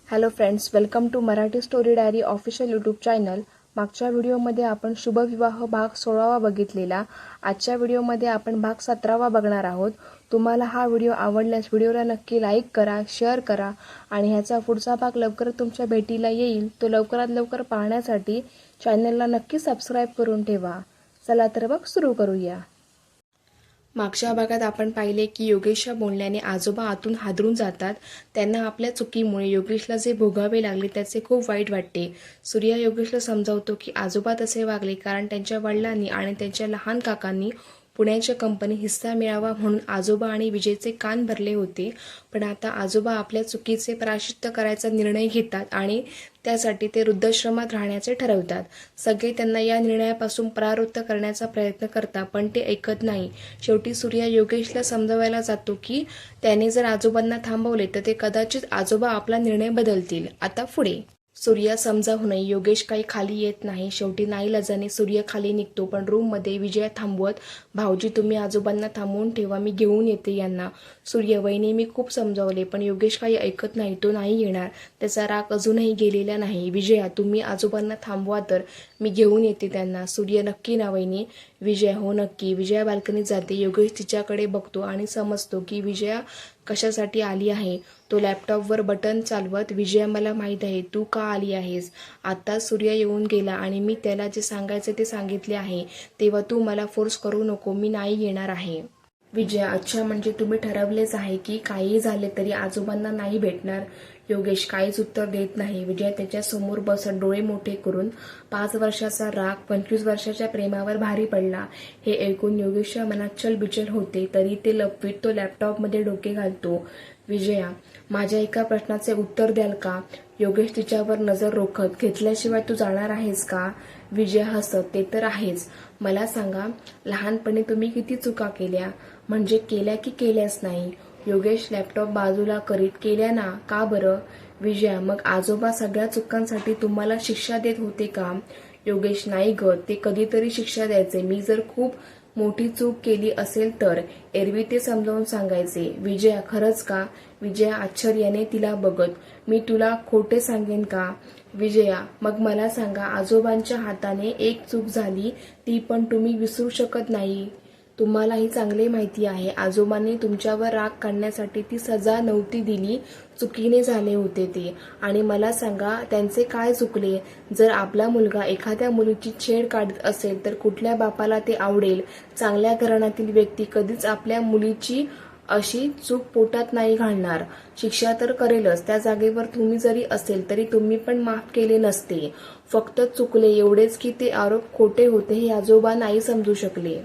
Hello friends, welcome to Marathi story diary official YouTube channel. मागच्या व्हिडिओमध्ये आपण शुभविवाह भाग 16वा बघितलेला. आजच्या व्हिडिओमध्ये आपण भाग 17वा बघणार आहोत. तुम्हाला हा व्हिडिओ आवडल्यास व्हिडिओला नक्की लाईक करा, शेअर करा आणि ह्याचा पुढचा भाग लवकर तुमच्या भेटीला येईल तो लवकरात लवकर पाहण्यासाठी चॅनलला नक्की सबस्क्राईब करून ठेवा. चला तर मग सुरू करूया. मागच्या भागात आपण पाहिले की योगेशच्या बोलण्याने आजोबा आतून हादरून जातात. त्यांना आपल्या चुकीमुळे योगेशला जे भोगावे लागले त्याचे खूप वाईट वाटते. सूर्या योगेशला समजावतो की आजोबा तसे वागले कारण त्यांच्या वडिलांनी आणि त्यांच्या लहान काकांनी पुण्याच्या कंपनी हिस्सा मिळावा म्हणून आजोबा आणि विजयचे कान भरले होते. पण आता आजोबा आपल्या चुकीचे प्रायश्चित्त करायचा निर्णय घेतात आणि त्यासाठी ते वृद्धाश्रमात राहण्याचे ठरवतात. सगळे त्यांना या निर्णयापासून परावृत्त करण्याचा प्रयत्न करतात, पण ते ऐकत नाही. शेवटी सूर्या योगेशला समजावायला जातो की त्याने जर आजोबांना थांबवले तर ते कदाचित आजोबा आपला निर्णय बदलतील. आता पुढे सूर्या समजावूनही योगेश काही खाली येत नाही. शेवटी नाईलाजाने सूर्य खाली निघतो, पण रूममध्ये विजया थांबवत, भाऊजी तुम्ही आजोबांना थांबवून ठेवा, मी घेऊन येते यांना. सूर्य वहिनी मी खूप समजावले पण योगेश काही ऐकत नाही, तो नाही येणार. त्याचा राग अजूनही गेलेला नाही. विजया तुम्ही आजोबांना थांबवा तर मी घेऊन येते त्यांना. सूर्य नक्की ना वहिनी? विजया हो नक्की. विजया बाल्कनीत जाते. योगेश तिच्याकडे बघतो आणि समजतो की विजया कशासाठी आली आहे. तो लॅपटॉपवर बटन चालवत, विजया मला माहीत आहे तू का आली आहेस. आता सूर्य येऊन गेला आणि मी त्याला जे सांगायचे ते सांगितले आहे, तेव्हा तू मला फोर्स करू नको, मी नाही येणार आहे. विजया अच्छा, म्हणजे तुम्ही ठरवलेच आहे की काही झाले तरी आजोबांना नाही भेटणार. योगेश काहीच उत्तर देत नाही. विजय त्याच्या समोर बसत डोळे मोठे करून 5 वर्षाचा राग 25 वर्षाच्या प्रेमावर भारी पडला हे ऐकून योगेशच्या मनात चलबिचल होते. तरी ते लपवीत तो लॅपटॉपमध्ये डोके घालतो. विजया माझ्या एका प्रश्नाचे उत्तर द्याल का? योगेश तिच्यावर नजर रोखत घेतल्याशिवाय तू जाणार आहेस का? विजया हसत ते तर आहेच. मला सांगा लहानपणी तुम्ही किती चुका केल्या? म्हणजे केल्या की केल्याच नाही? योगेश लॅपटॉप बाजूला करीत केल्या ना? का बरं? विजया मग आजोबा सगळ्या चुकांसाठी तुम्हाला शिक्षा देत होते का? योगेश नाही ग, ते कधीतरी शिक्षा द्यायचे. मी जर खूप मोठी चूक केली असेल तर एरवी ते समजावून सांगायचे. विजया खरंच का? विजया आश्चर्याने तिला बघत, मी तुला खोटे सांगेन का? विजया मग मला सांगा आजोबांच्या हाताने एक चूक झाली ती पण तुम्ही विसरू शकत नाही. तुम्हालाही चांगले माहिती आहे आजोबांनी तुमच्यावर राग काढण्यासाठी ती सजा नव्हती दिली, चुकीने झाले होते ते. आणि मला सांगा त्यांचे काय चुकले? जर आपला मुलगा एखाद्या मुलीची छेड काढत असेल तर कुठल्या बापाला ते आवडेल? चांगल्या घराण्यातील व्यक्ती कधीच आपल्या मुलीची अशी चूक पोटात नाही घालणार. शिक्षा तर करेलच. त्या जागेवर तुम्ही जरी असेल तरी तुम्ही पण माफ केले नसते. फक्त चुकले एवढेच की ते आरोप खोटे होते हे आजोबा नाही समजू शकले.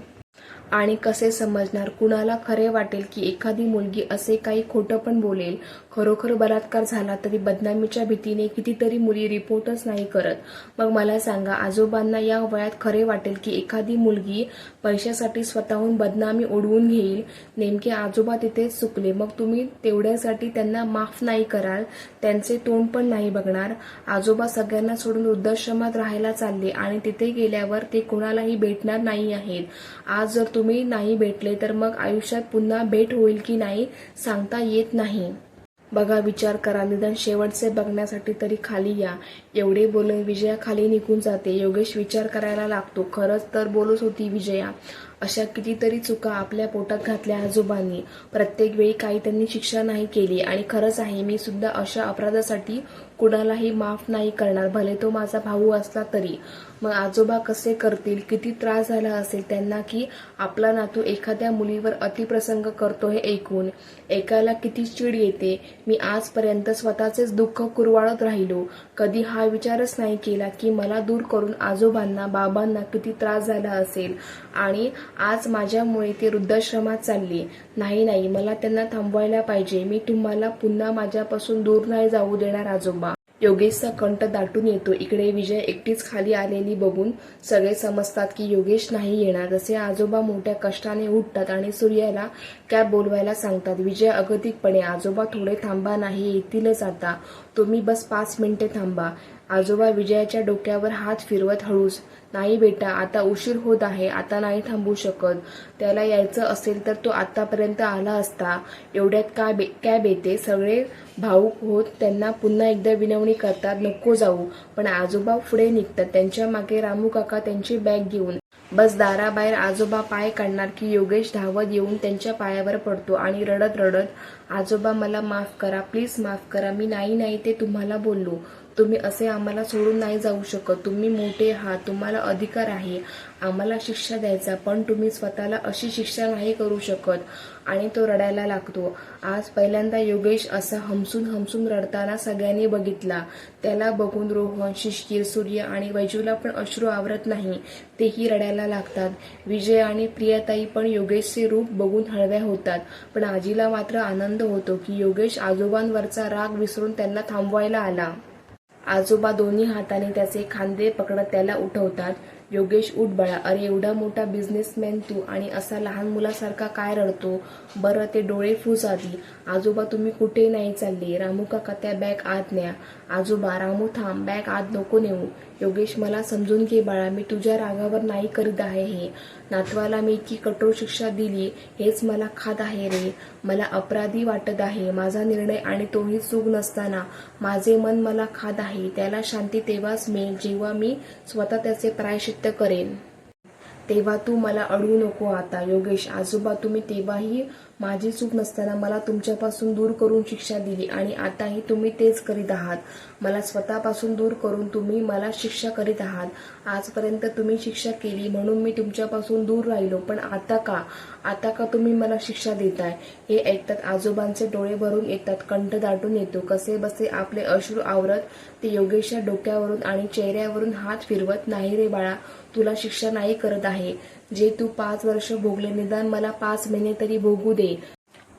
आणि कसे समजणार? कुणाला खरे वाटेल की एखादी मुलगी असे काही खोटं पण बोलेल? खरोखर बलात्कार झाला तरी बदनामीच्या भीतीने कितीतरी मुली रिपोर्टच नाही करत. मग मला सांगा आजोबांना या वयात खरे वाटेल की एखादी मुलगी पैशासाठी स्वतःहून बदनामी ओढवून घेईल? नेमके आजोबा तिथेच चुकले. मग तुम्ही तेवढ्यासाठी त्यांना माफ नाही कराल, त्यांचे तोंड पण नाही बघणार? आजोबा सगळ्यांना सोडून वृद्धाश्रमात राहायला चालले आणि तिथे गेल्यावर ते कोणालाही भेटणार नाही आहेत. आज जर तुम्ही नाही भेटले तर मग आयुष्यात पुन्हा भेट होईल की नाही सांगता येत नाही. बघा विचार करा, निदान शेवटचे बघण्यासाठी तरी खाली या. एवढे बोलून विजया खाली निघून जाते. योगेश विचार करायला लागतो. खरंच तर बोलत होती विजया. अशा कितीतरी चुका आपल्या पोटात घातल्या आजोबांनी. प्रत्येक वेळी काही त्यांनी शिक्षा नाही केली. आणि खरंच आहे मी सुद्धा अशा अपराधासाठी कुणालाही माफ नाही करणार, भले तो माझा भाऊ असला तरी. मग आजोबा कसे करतील? किती त्रास झाला असेल त्यांना की आपला नातू एखाद्या मुलीवर अतिप्रसंग करतो हे ऐकून. ऐकायला किती चीड येते. मी आजपर्यंत स्वतःचेच दुःख कुरवाळत राहिलो. कधी हा विचारच नाही केला की मला दूर करून आजोबांना बाबांना किती त्रास झाला असेल. आणि आज माझ्यामुळे ते वृद्धाश्रमात चालले. नाही, मला त्यांना थांबवायला पाहिजे. मी तुम्हाला पुन्हा माझ्यापासून दूर नाही जाऊ देणार आजोबा. योगेशचा कंठ दाटून येतो. इकडे विजय एकटीच खाली आलेली बघून सगळे समजतात की योगेश नाही येणार. जसे आजोबा मोठ्या कष्टाने उठतात आणि सूर्याला कॅब बोलवायला सांगतात. विजय अगतिकपणे आजोबा थोडे थांबा, नाही येतीलच आता, तुम्ही बस 5 मिनिटे थांबा. आजोबा विजयाच्या डोक्यावर हात फिरवत हळूच, नाही बेटा, आता उशीर होत आहे, आता नाही थांबू शकत. त्याला यायचं असेल तर तो आतापर्यंत आला असता. एवढ्यात कॅब येते. सगळे भावूक होत त्यांना पुन्हा एकदा विनवणी करतात, नको जाऊ. पण आजोबा पुढे निघतात. त्यांच्या मागे रामू काका त्यांची बॅग घेऊन. बस दाराबाहेर आजोबा पाय काढणार की योगेश धावत येऊन त्यांच्या पायावर पडतो आणि रडत रडत, आजोबा मला माफ करा, प्लीज माफ करा, मी नाही ते तुम्हाला बोललो. तुम्ही असे आम्हाला सोडून नाही जाऊ शकत. तुम्ही मोठे आहात, तुम्हाला अधिकार आहे आम्हाला शिक्षा द्यायचा, पण तुम्ही स्वतःला अशी शिक्षा नाही करू शकत. आणि तो रडायला लागतो. आज पहिल्यांदा योगेश असा हमसून रडताना सगळ्यांनी बघितला. त्याला बघून रोहन, शिशिर, सूर्य आणि वैजूला पण अश्रू आवरत नाही. तेही रडायला लागतात. विजय आणि प्रियाताई पण योगेशचे रूप बघून हळव्या होतात. पण आजीला मात्र आनंद होतो की योगेश आजोबांवरचा राग विसरून त्यांना थांबवायला आला. आजोबा दोन्ही हाताने त्याचे खांदे पकडत त्याला उठवतात. योगेश, उठ बाळा. अरे एवढा मोठा बिझनेसमॅन तू आणि असा लहान मुलासारखा काय रडतो? बरं ते डोळे फुस आधी. आजोबा तुम्ही कुठे नाही चालले. रामू काका त्या बॅग आत न्या. आजोबा, रामू थांब, बॅग आत नको नेऊ. योगेश, मला समजून घे बाळा, मी तुझ्या रागावर नाही करीत आहे हे. नातवाला मी इतकी कठोर शिक्षा दिली हेच मला खात आहे रे. मला अपराधी वाटत आहे माझा निर्णय आणि तोही चूक नसताना. माझे मन मला खात आहे. त्याला शांती तेव्हाच मिळेल जेव्हा मी स्वतः त्याचे प्रायश्चित्त करेन. तेव्हा तू मला अडवू नको आता. योगेश, आजोबा तुम्ही तेव्हाही माझी चूक नसताना मला तुमच्यापासून दूर करून शिक्षा दिली आणि आताही तुम्ही तेच करीत आहात. मला स्वतःपासून दूर करून तुम्ही मला शिक्षा करीत आहात. आजपर्यंत तुम्ही शिक्षा केली म्हणून मी तुमच्यापासून दूर राहिलो, पण आता का तुम्ही मला शिक्षा देताय? हे ऐकतात आजोबांचे डोळे भरून येतात, कंठ दाटून येतो. कसे बसे आपले अश्रू आवरत ते योगेशच्या डोक्यावरून आणि चेहऱ्यावरून हात फिरवत, नाही रे बाळा, तुला शिक्षा नाही करत आहे. जे तू 5 वर्ष भोगले, निदान मला 5 महिने तरी भोगू दे.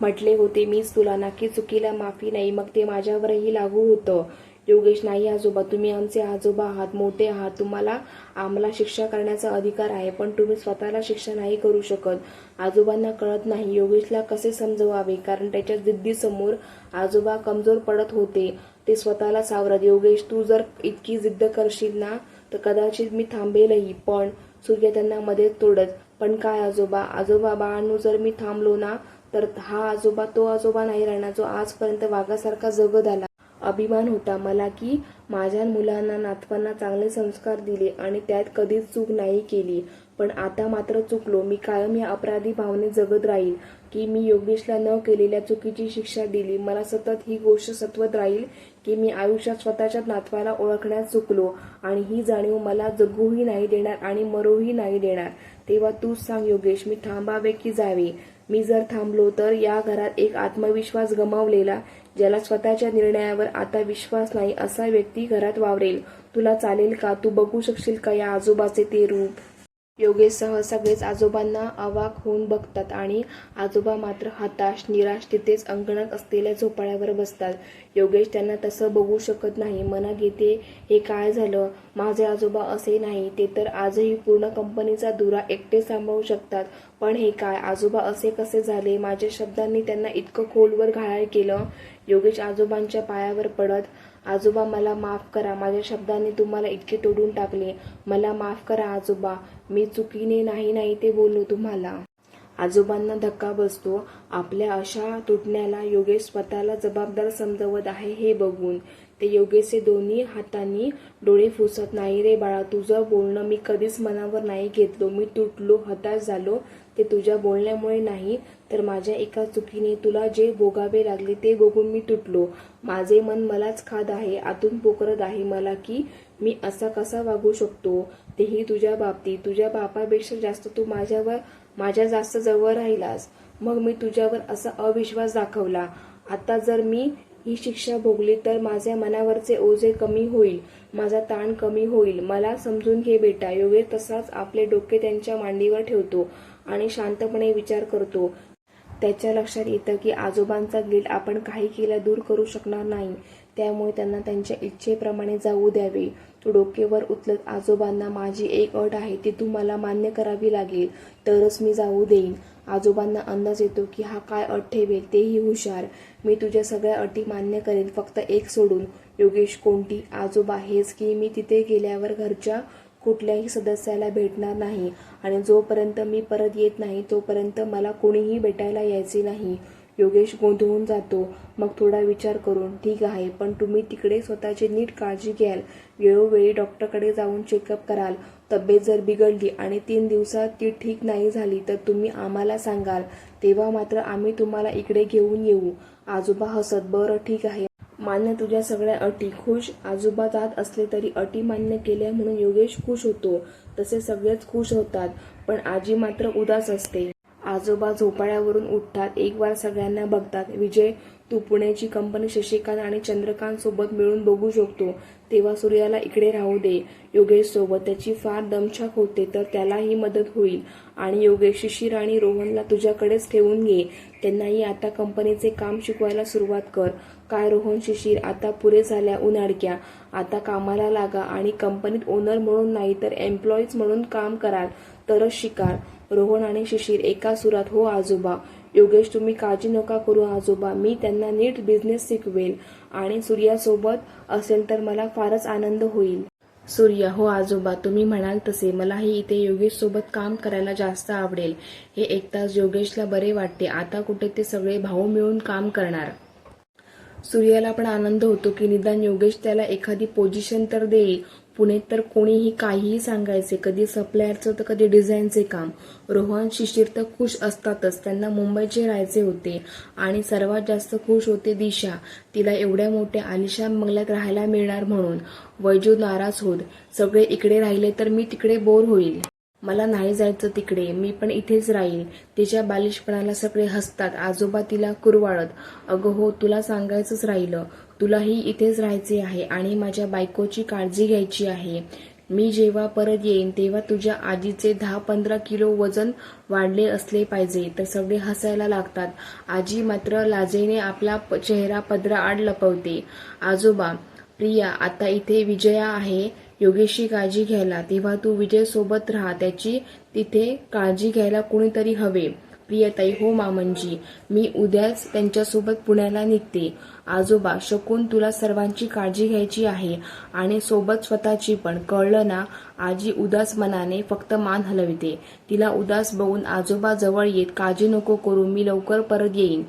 म्हटले होते मीच तुला, ना की चुकीला माफी नाही, मग ते माझ्यावरही लागू होतं. योगेश, नाही आजोबा, तुम्ही आमचे आजोबा आहात, मोठे आहात, तुम्हाला आम्हाला शिक्षा करण्याचा अधिकार आहे, पण तुम्ही स्वतःला शिक्षा नाही करू शकत. आजोबांना कळत नाही योगेशला कसे समजवावे, कारण त्याच्या जिद्दीसमोर आजोबा कमजोर पडत होते. ते स्वतःला सावरत, योगेश, तू जर इतकी जिद्द करशील ना तर कदाचित मी थांबेलही. पण सूर्य त्यांना मध्ये तोडत, पण काय आजोबा बाळांनो, जर मी थांबलो ना तर हा आजोबा तो आजोबा नाही राहणार जो आजपर्यंत वाघासारखा जगत आला. अभिमान होता मला की माझ्या मुलांना, नातवांना चांगले संस्कार दिले आणि त्यात कधीच चूक नाही केली. पण आता मात्र चुकलो. मी कायम या अपराधी भावनेत जगत राहील की मी योगेशला न केलेल्या चुकीची शिक्षा दिली. मला सतत ही गोष्ट सतवत राहील की मी आयुष्यात स्वतःच्या नातवाला ओळखण्यात चुकलो आणि ही जाणीव मला जगूही नाही देणार आणि मरूही नाही देणार. तेव्हा तूच सांग योगेश, मी थांबावे की जावे? मी जर थांबलो तर या घरात एक आत्मविश्वास गमावलेला, ज्याला स्वतःच्या निर्णयावर आता विश्वास नाही, असा व्यक्ती घरात वावरेल. तुला चालेल का? तू बघू शकशील का या आजोबाचे ते रूप? योगेशसह सगळेच आजोबांना अवाक होऊन बघतात आणि आजोबा मात्र हताश, निराश तिथेच अंगणात असलेल्या झोपाळ्यावर बसतात. योगेश त्यांना तसं बघू शकत नाही. मनात येते, हे काय झालं? माझे आजोबा असे नाही, ते तर आजही पूर्ण कंपनीचा धुरा एकटे सांभाळू शकतात. पण हे काय? आजोबा असे कसे झाले? माझ्या शब्दांनी त्यांना इतकं खोलवर घायाळ केलं. योगेश आजोबांच्या पायावर पडत, आजोबा मला माफ करा, माझ्या शब्दांनी तुम्हाला इतके तोडून टाकले. मला माफ करा आजोबा, मी चुकीने नाही ते बोललो तुम्हाला. आजोबांना धक्का बसतो. आपल्या अशा तुटण्याला योगेश स्वतःला जबाबदार समजवत आहे हे बघून. ते योगेशचे दोन्ही हातांनी डोळे पुसत, नाही रे बाळा, तुझं बोलणं मी कधीच मनावर नाही घेतलो. मी तुटलो, हताश झालो ते तुझ्या बोलण्यामुळे नाही, तर माझ्या एका चुकीने तुला जे भोगावे लागले ते बघून मी तुटलो. माझे मन मलाच खात आहे, आतून पोखरत आहे मला की मी असा कसा वागू शकतो, तेही तुझ्या बाबतीत. तुझ्या बापापेक्षा जास्त तू माझ्या जास्त जवळ राहिलास, मग मी तुझ्यावर असा अविश्वास दाखवला. आता जर मी ही शिक्षा भोगली तर माझ्या मनावरचे ओझे कमी होईल, माझा ताण कमी होईल. मला समजून घे बेटा. योगेश तसाच आपले डोके त्यांच्या मांडीवर ठेवतो आणि शांतपणे विचार करतो. त्याच्या लक्षात येतं की आजोबांचा गिल्ट आपण काही केल्या दूर करू शकणार नाही, त्यामुळे त्यांना त्यांच्या इच्छेप्रमाणे जाऊ द्यावे. तो डोकेवर उचलत, आजोबांना, माझी एक अट आहे, ती तुम्हाला मान्य करावी लागेल, तरच मी जाऊ देईन. आजोबांना अंदाज येतो की हा काय अट ठेवेल, तेही हुशार. मी तुझ्या सगळ्या अटी मान्य करेन, फक्त एक सोडून. योगेश कोणती? आजोबा हेच की मी तिथे गेल्यावर घरच्या कुठल्याही सदस्याला भेटणार नाही आणि जोपर्यंत मी परत येत नाही तोपर्यंत मला कोणीही भेटायला यायचे नाही. योगेश गोंधळून जातो. मग थोडा विचार करून, ठीक आहे, पण तुम्ही तिकडे स्वतःची नीट काळजी घ्याल, वेळोवेळी डॉक्टरकडे जाऊन चेकअप कराल. तब्येत जर बिघडली आणि 3 दिवसात ती ठीक नाही झाली तर तुम्ही आम्हाला सांगाल, तेव्हा मात्र आम्ही तुम्हाला इकडे घेऊन येऊ. आजोबा हसत, बरं ठीक आहे, मान्य तुझ्या सगळ्या अटी. खुश? आजोबा जात असले तरी अटी मान्य केल्या म्हणून योगेश खुश होतो. तसे सगळेच खुश होतात, पण आजी मात्र उदास असते. आजोबा झोपाळ्यावरून उठतात, एक वार सगळ्यांना बघतात. विजय, तू पुण्याची कंपनी शशिकांत आणि चंद्रकांत सोबत मिळून बघू शकतो, तेव्हा सूर्याला इकडे राहू दे योगेश सोबत. त्याची फार दमछाक होते तर त्यालाही मदत होईल. आणि योगेश, शिशिर आणि रोहनला तुझ्याकडेच ठेवून घे, त्यांनाही आता कंपनीचे काम शिकवायला सुरुवात कर. काय रोहन, शिशिर, आता पुरे झाल्या उन्हाळक्या, आता कामाला लागा आणि कंपनीत ओनर म्हणून नाही तर एम्प्लॉईज म्हणून काम कराल तरच शिकाल. रोहन आणि शिशिर एका सुरात, हो आजोबा. योगेश, तुम्ही काळजी नका करू आजोबा, मी त्यांना नीट बिझनेस शिकवेल आणि सूर्यासोबत असेल तर मला फारच आनंद होईल. सूर्य, हो आजोबा, तुम्ही म्हणाल तसे. मलाही इथे योगेश सोबत काम करायला जास्त आवडेल. हे ऐकताच योगेशला बरे वाटते. आता कुठे ते सगळे भाऊ मिळून काम करणार. सूर्याला पण आनंद होतो की निदान योगेश त्याला एखादी पोझिशन तर देईल. पुण्यात तर कोणीही काहीही सांगायचे, कधी सप्लायरचं तर कधी डिझाईनचे काम. रोहन, शिशिर तर खुश असतातच, त्यांना मुंबईचे राहायचे होते. आणि सर्वात जास्त खुश होते दिशा, तिला एवढ्या मोठ्या आलिशान बंगल्यात राहायला मिळणार म्हणून. वैजू नाराज होत, सगळे इकडे राहिले तर मी तिकडे बोर होईल, मला नाही जायचं तिकडे, मी पण इथेच राहील. तिच्या बालिशपणाला सगळे हसतात. आजोबा तिला कुरवाळत, अगं हो, तुला सांगायचंच राहिलं, तुलाही इथेच राहायचे आहे आणि माझ्या बायकोची काळजी घ्यायची आहे. मी जेव्हा परत येईन तेव्हा तुझ्या आजीचे 10-15 किलो वजन वाढले असले पाहिजे. तर सगळे हसायला लागतात. आजी मात्र लाजेने आपला चेहरा पदराआड लपवते. आजोबा, प्रिया आता इथे विजया आहे योगेशची काळजी घ्यायला, तेव्हा तू विजय सोबत राहा, त्याची तिथे काळजी घ्यायला कोणीतरी हवे. प्रियताई, हो मामनजी, मी उद्याच त्यांच्यासोबत पुण्याला निघते. आजोबा, शकून तुला सर्वांची काळजी घ्यायची आहे आणि सोबत स्वतःची पण, कळलं ना? आजी उदास मनाने फक्त मान हलविते. तिला उदास बघून आजोबा जवळ येत, काळजी नको करू, मी लवकर परत येईन.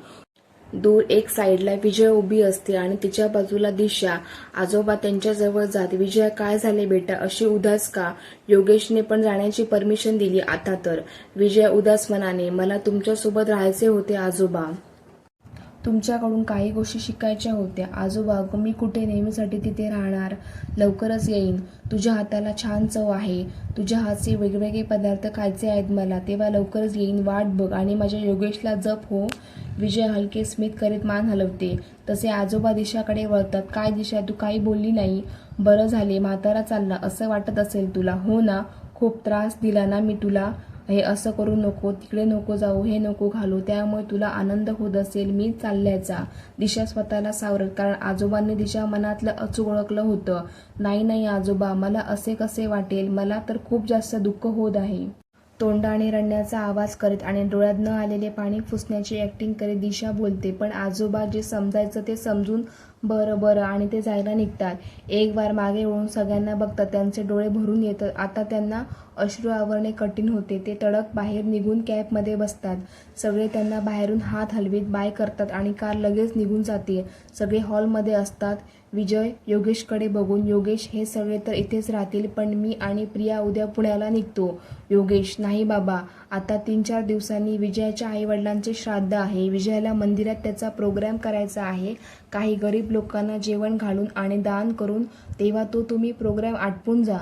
दूर एक साईडला विजय उभी असते आणि तिच्या बाजूला दिशा. आजोबा त्यांच्याजवळ जात, विजय काय झाले बेटा, अशी उदास का? योगेशने पण जाण्याची परमिशन दिली आता तर. विजय उदास मनाने, मला तुमच्यासोबत राहायचे होते आजोबा, तुमच्याकडून काही गोष्टी शिकायच्या होत्या. आजोबा, अगं मी कुठे नेहमीसाठी तिथे राहणार, लवकरच येईन. तुझ्या हाताला छान चव आहे, तुझ्या हातचे वेगवेगळे पदार्थ खायचे आहेत मला, तेव्हा लवकरच येईन, वाट बघ आणि माझ्या योगेशला जप हो. विजय हलके स्मित करीत मान हलवते. तसे आजोबा दिशाकडे वळतात. काय दिशा, तू काही बोलली नाही? बरं झाले, म्हातारा चालला असं वाटत असेल तुला, हो ना? खूप त्रास दिला ना मी तुला? हे असं करू नको, तिकडे नको जाऊ, हे नको घालू, त्यामुळे तुला आनंद होत असेल मी चालल्याचा. दिशा स्वतःला सावरत, कारण आजोबांनी दिशा मनातलं अचूक ओळखलं होतं. नाही नाही आजोबा, मला असे कसे वाटेल, मला तर खूप जास्त दुःख होत आहे. तोंडाने रडण्याचा आवाज करीत आणि डोळ्यात न आलेले पाणी पुसण्याची ऍक्टिंग करीत दिशा बोलते. पण आजोबा जे समजायचं ते समजून बरं बरं आणि ते जायला निघतात. एक वार मागे वळून सगळ्यांना बघतात. त्यांचे डोळे भरून येतात. आता त्यांना अश्रू आवरणे कठीण होते. ते तडक बाहेर निघून कॅबमध्ये बसतात. सगळे त्यांना बाहेरून हात हलवीत बाय करतात आणि कार लगेच निघून जाते. सगळे हॉलमध्ये असतात. विजय योगेशकडे बघून, योगेश, हे सगळे तर इथेच राहतील पण मी आणि प्रिया उद्या पुण्याला निघतो. योगेश, नाही बाबा, आता 3-4 दिवसांनी विजयाच्या आईवडिलांचे श्राद्ध आहे. विजयाला मंदिरात त्याचा प्रोग्राम करायचा आहे, काही गरीब लोकांना जेवण घालून आणि दान करून, तेव्हा तो तुम्ही प्रोग्राम आटपून जा.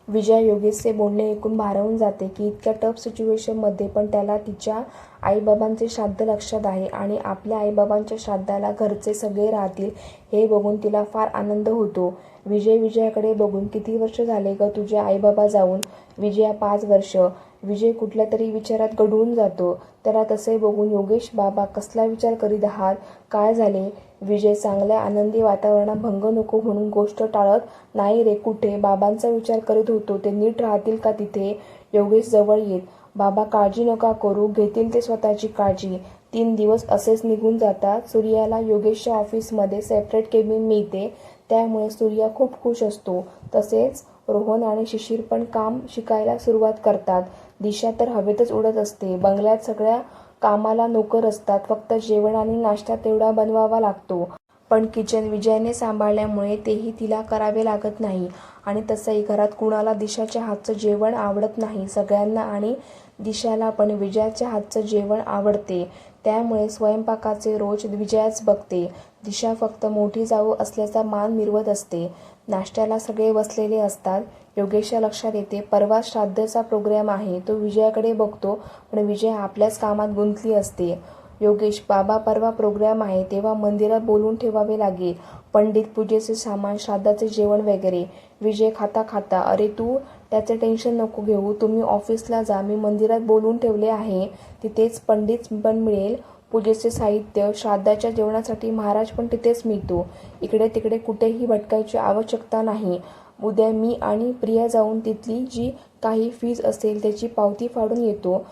विजया योगेशचे बोलणे ऐकून भारावून जाते की इतक्या टफ सिच्युएशनमध्ये पण त्याला तिच्या आईबाबांचे श्राद्ध लक्षात आहे आणि आपल्या आईबाबांच्या श्राद्धाला घरचे सगळे राहतील हे बघून तिला फार आनंद होतो. विजयाकडे बघून, किती वर्ष झाले ग तुझे आईबाबा जाऊन? विजया, 5 वर्ष. विजय कुठल्या तरी विचारात गढून जातो. त्याला तसे बघून योगेश, बाबा कसला विचार करीत आहात, काय झाले? विजय, चांगल्या आनंदी वातावरणात भंग नको म्हणून गोष्ट टाळत, नाही रे, कुठे, बाबांचा विचार करीत होतो, ते नीट राहतील का तिथे? योगेश जवळ येत, बाबा काळजी नका करू, घेतील ते स्वतःची काळजी. 3 दिवस असेच निघून जातात. सूर्याला योगेशच्या ऑफिसमध्ये सेपरेट केबिन मिळते. त्यामुळे सूर्या खूप खुश असतो. तसेच रोहन आणि शिशिर पण काम शिकायला सुरुवात करतात. दिशा तर हवेतच उडत असते. बंगल्यात सगळ्या कामाला नोकर असतात, फक्त जेवण आणि नाश्ता तेवढा बनवावा लागतो. पण किचन विजयने सांभाळल्यामुळे तेही तिला करावे लागत नाही. आणि तसंही घरात कुणाला दिशाच्या हातचं जेवण आवडत नाही. सगळ्यांना आणि दिशाला पण विजयाच्या हातचं जेवण आवडते. त्यामुळे स्वयंपाकाचे रोज विजयाच बघते. दिशा फक्त मोठी जाऊ असल्याचा मान मिरवत असते. नाश्त्याला सगळे बसलेले असतात. योगेशच्या लक्षात येते परवा श्राद्धचा प्रोग्राम आहे. तो विजयाकडे बघतो, पण विजय आपल्याच कामात गुंतली असते. योगेश, बाबा परवा प्रोग्राम आहे तेव्हा मंदिरात बोलून ठेवावे लागेल. पंडित, पूजेचे सामान, श्राद्धाचे जेवण वगैरे. विजय खाता खाता, अरे तू त्याचे टेन्शन नको घेऊ, तुम्ही ऑफिसला जा, मी मंदिरात बोलून ठेवले आहे. तिथेच पंडित पण मिळेल, पूजेचे साहित्य, श्राद्धाच्या जेवणासाठी महाराज पण तिथेच मिळतो. इकडे तिकडे कुठेही भटकायची आवश्यकता नाही. उद्या मी आणि प्रिया जाऊन तिथली जी काही फीज असेल त्याची पावती फाडून येतो.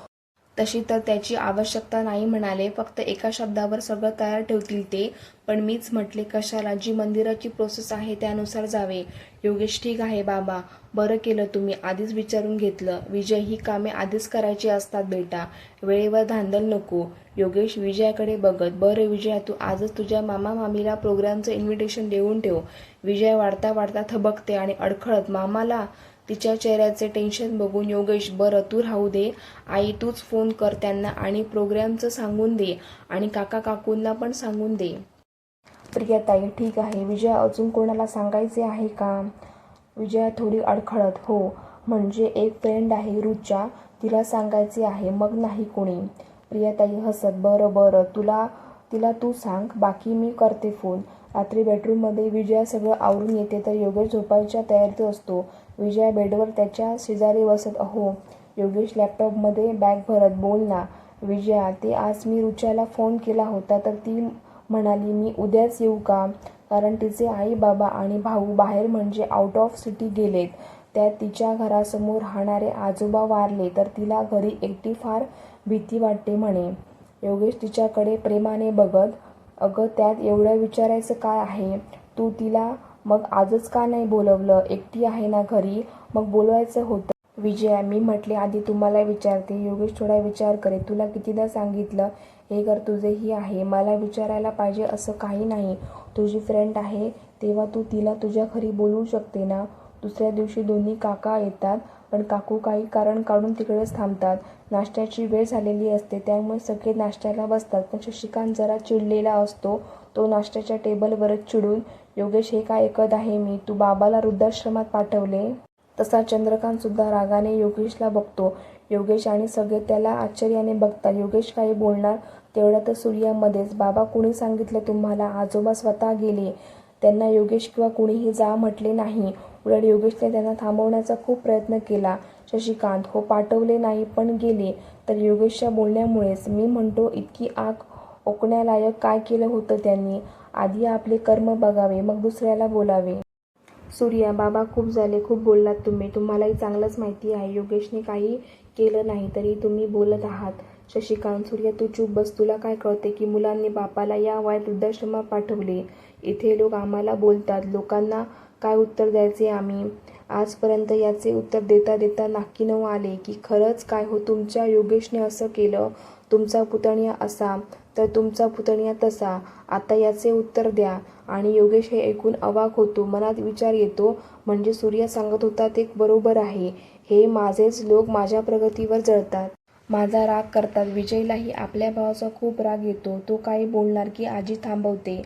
तशी तर त्याची आवश्यकता नाही म्हणाले. फक्त एका शब्दावर सगळं तयार ठेवतील ते. पण मीच म्हटले कशाला, जी मंदिराची प्रोसेस आहे त्यानुसार जावे. योगेश, ठीक आहे बाबा, बरं केलं तुम्ही आधीच विचारून घेतलं. विजय, ही कामे आधीच करायची असतात बेटा, वेळेवर धांदल नको. योगेश विजयाकडे बघत, बरं विजया, तू आजच तुझ्या मामा मामीला प्रोग्रामचं इन्व्हिटेशन देऊन ठेव. विजय वाढता वाढता थबकते आणि अडखळत मामाला. तिच्या चेहऱ्याचे टेन्शन बघून योगेश, बरं तू राहू दे आई, तूच फोन कर त्यांना आणि प्रोग्रामचं सांगून दे आणि काका काकूंना पण सांगून दे. प्रियाताई, ठीक आहे. विजया, अजून कोणाला सांगायचे आहे का? विजया थोडी अडखळत, हो, म्हणजे एक फ्रेंड आहे रुचा, तिला सांगायचे आहे, मग नाही कोणी. प्रियाताई हसत, बरं बरं, तिला तू सांग, बाकी मी करते फोन. रात्री बेडरूममध्ये विजया सगळं आवरून येते तर योगेश झोपायच्या तयारीत असतो. विजया बेडवर त्याच्या शेजारी बसत, अहो. योगेश लॅपटॉपमध्ये बॅग भरत, बोल ना. विजया, ते आज मी रुचाला फोन केला होता तर ती म्हणाली मी उद्याच येऊ का, कारण तिचे आई बाबा आणि भाऊ बाहेर म्हणजे आउट ऑफ सिटी गेलेत. त्यात तिच्या घरासमोर राहणारे आजोबा वारले तर तिला घरी एकटी फार भीती वाटते म्हणे. योगेश तिच्याकडे प्रेमाने बघत, अगं त्यात एवढं विचारायचं काय आहे, तू तिला मग आजच का नाही बोलवलं, एकटी आहे ना घरी, मग बोलवायचं होतं. विजया, मी म्हटले आधी तुम्हाला विचारते. योगेश थोडा विचार करे, तुला कितीदा सांगितलं, हे घर तुझेही आहे, मला विचारायला पाहिजे असं काही नाही. तुझी फ्रेंड आहे तेव्हा तू तिला तुझ्या घरी बोलवू शकते ना. दुसऱ्या दिवशी दोन्ही काका येतात, पण काकू काही कारण काढून तिकडेच थांबतात. नाश्त्याची वेळ झालेली असते त्यामुळे सगळे नाश्त्याला बसतात, पण शशिकांत जरा चिडलेला असतो. तो नाश्त्याच्या टेबलवरच चिडून, योगेश, हे काय ऐकत आहे मी, तू बाबाला वृद्धाश्रमात पाठवले. तसा चंद्रकांत सुद्धा रागाने योगेशला बघतो. योगेश आणि सगळे त्याला आश्चर्याने बघतात. योगेश काही बोलणार तेवढ्यातच सूर्यामध्येच, बाबा कुणी सांगितलं तुम्हाला, आजोबा स्वतः गेले, त्यांना योगेश किंवा कुणीही जा म्हटले नाही, उलट योगेशने त्यांना थांबवण्याचा खूप प्रयत्न केला. शशिकांत, हो पाठवले नाही पण गेले तर योगेशच्या बोलण्यामुळेच. मी म्हणतो इतकी आग ओकण्यालायक काय केलं होतं त्यांनी, आधी आपले कर्म बघावे मग दुसऱ्याला बोलावे. सूर्या, बाबा खूप झाले, खूप बोललात तुम्ही, तुम्हालाही चांगलंच माहिती आहे योगेशने काही केलं नाही तरी तुम्ही बोलत आहात. शशिकांत, सूर्या तू चूप बस, तुला काय कळते की मुलांनी बापाला या वयात वृद्धाश्रमात पाठवले. इथे लोक आम्हाला बोलतात, लोकांना काय उत्तर द्यायचे आम्ही. आजपर्यंत याचे उत्तर देता देता नाकी नऊ आले की खरंच काय हो, तुमच्या योगेशने असं केलं, तुमचा पुतण्या असा तर तुमचा पुतण्या तसा, आता याचे उत्तर द्या. आणि योगेश हे ऐकून अवाक होतो. मनात विचार येतो, म्हणजे सूर्या सांगत होता ते बरोबर आहे, हे माझेच लोक माझ्या प्रगतीवर जळतात, माझा राग करतात. विजयलाही आपल्या भावाचा खूप राग येतो. तो काही बोलणार की आजी थांबवते.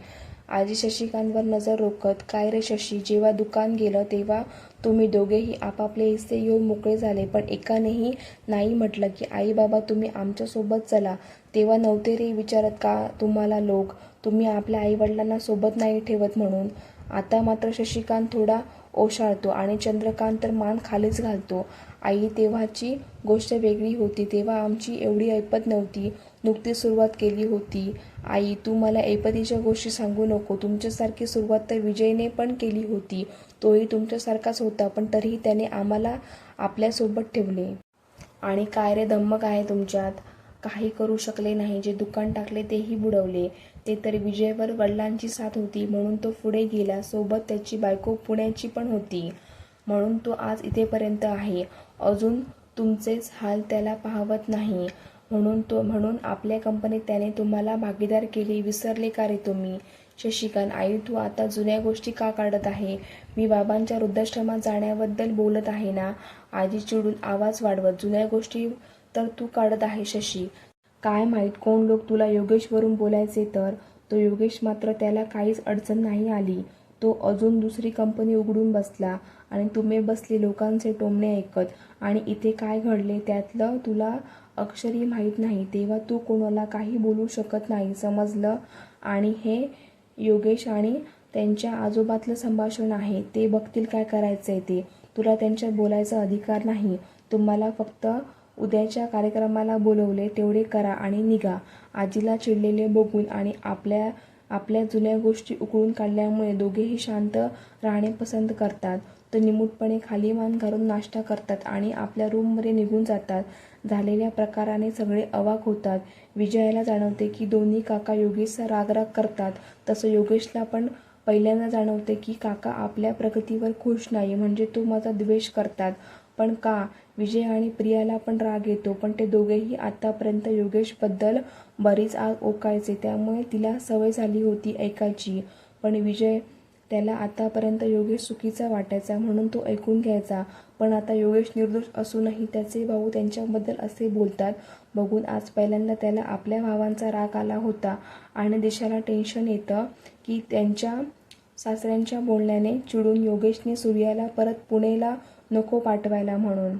आजी शशिकांतवर नजर रोखत, काय रे शशी, जेव्हा दुकान गेलं तेव्हा तुम्ही दोघेही आपापले हिस्से घेऊन मोकळे झाले, पण एकानेही नाही म्हटलं की आई बाबा तुम्ही आमच्यासोबत चला. तेव्हा नव्हते रे विचारत का तुम्हाला लोक, तुम्ही आपल्या आईवडिलांना सोबत नाही ठेवत म्हणून. आता मात्र शशिकांत थोडा ओशाळतो आणि चंद्रकांत तर मान खालीच घालतो. आई, तेव्हाची गोष्ट वेगळी होती, तेव्हा आमची एवढी ऐपत नव्हती, नुकतीच सुरुवात केली होती. आई, तू मला ऐपतीच्या गोष्टी सांगू नको, तुमच्यासारखी सुरुवात तर विजयने पण केली होती, तोही तुमच्यासारखाच होता, पण तरीही त्याने आम्हाला आपल्यासोबत ठेवले. आणि काय रे धम्मक आहे तुमच्यात, काही करू शकले नाही. जे दुकान टाकले तेही बुडवले. ते तर विजयवर वडिलांची साथ होती म्हणून तो पुढे गेला. सोबत त्याची बायको पुण्याची पण होती म्हणून तो आज इथेपर्यंत आहे. अजून तुमचेच हाल त्याला पाहवत नाही म्हणून आपल्या कंपनीत त्याने तुम्हाला भागीदार केले. विसरले का रे तुम्ही? शशिकांत, आई तू आता जुन्या गोष्टी का काढत आहे? मी बाबांच्या वृद्धाश्रमात जाण्याबद्दल बोलत आहे ना. आजी चिडून आवाज वाढवत, जुन्या गोष्टी तर तू काढत आहे शशी. काय माहीत कोण लोक तुला योगेशवरून बोलायचे तर. तो योगेश मात्र त्याला काहीच अडचण नाही आली. तो अजून दुसरी कंपनी उघडून बसला आणि तुम्ही बसले लोकांचे टोमणे ऐकत. आणि इथे काय घडले त्यातलं तुला अक्षरही माहीत नाही. तेव्हा तू कोणाला काही बोलू शकत नाही, समजलं? आणि हे योगेश आणि त्यांच्या आजोबातलं संभाषण आहे. ते बघतील काय करायचंय ते. तुला त्यांच्यात बोलायचा अधिकार नाही. तुम्हाला फक्त उद्याच्या कार्यक्रमाला बोलवले तेवढे करा आणि निघा. आजीला चिडलेले बघून आणि आपल्या जुन्या गोष्टी उकळून काढल्यामुळे दोघेही शांत राहणे पसंत करतात. तर निमूटपणे खाली मान घालून नाश्ता करतात आणि आपल्या रूममध्ये निघून जातात. झालेल्या प्रकाराने सगळे अवाक होतात. विजयाला जाणवते की दोन्ही काका योगेशचा रागराग करतात. तसं योगेशला पण पहिल्यांदा जाणवते की काका आपल्या प्रगतीवर खुश नाही, म्हणजे तो माझा द्वेष करतात. पण का? विजय आणि प्रियाला पण राग येतो, पण ते दोघेही आतापर्यंत योगेशबद्दल बरीच आग ओकायचे त्यामुळे तिला सवय झाली होती ऐकायची. पण विजय, त्याला आतापर्यंत योगेश चुकीचा वाटायचा म्हणून तो ऐकून घ्यायचा. पण आता योगेश निर्दोष असूनही त्याचे भाऊ त्यांच्याबद्दल असे बोलतात बघून आज पहिल्यांदा त्याला आपल्या भावांचा राग आला होता. आणि दिशाला टेन्शन येतं की त्यांच्या सासऱ्यांच्या बोलण्याने चिडून योगेशने सूर्याला परत पुणेला नको पाठवायला म्हणून.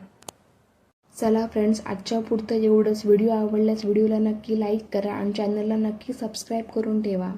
चला फ्रेंड्स, आजच्या पुरतं एवढंच. व्हिडिओ आवडल्यास व्हिडिओला नक्की लाईक करा आणि चॅनलला नक्की सबस्क्राईब करून ठेवा.